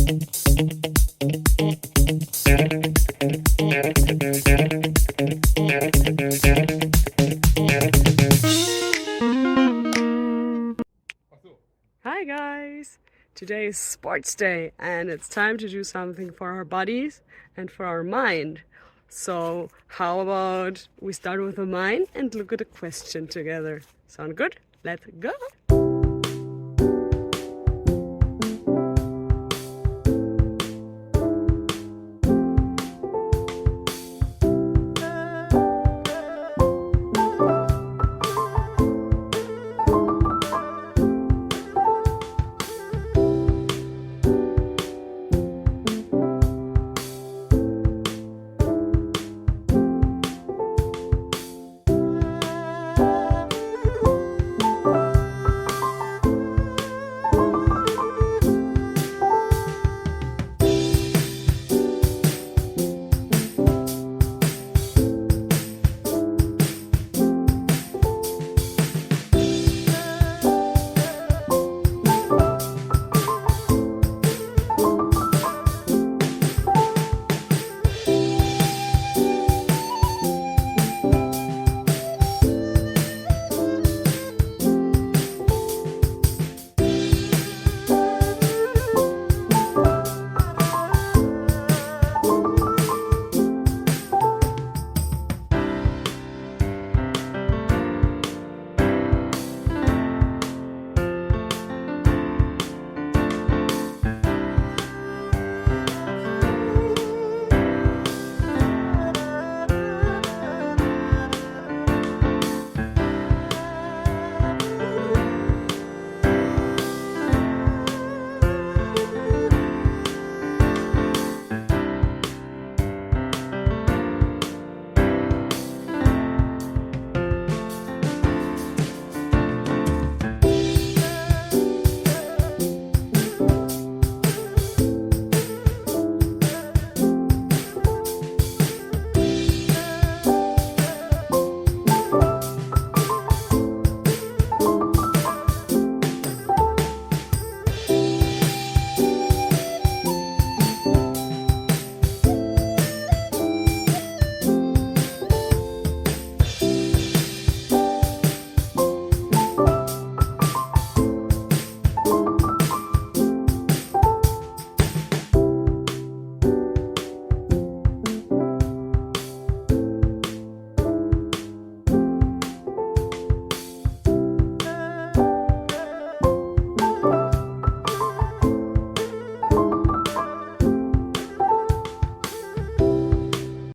Hi guys! Today is sports day and it's time to do something for our bodies and for our mind. So how about we start with the mind and look at a question together? Sound good? Let's go!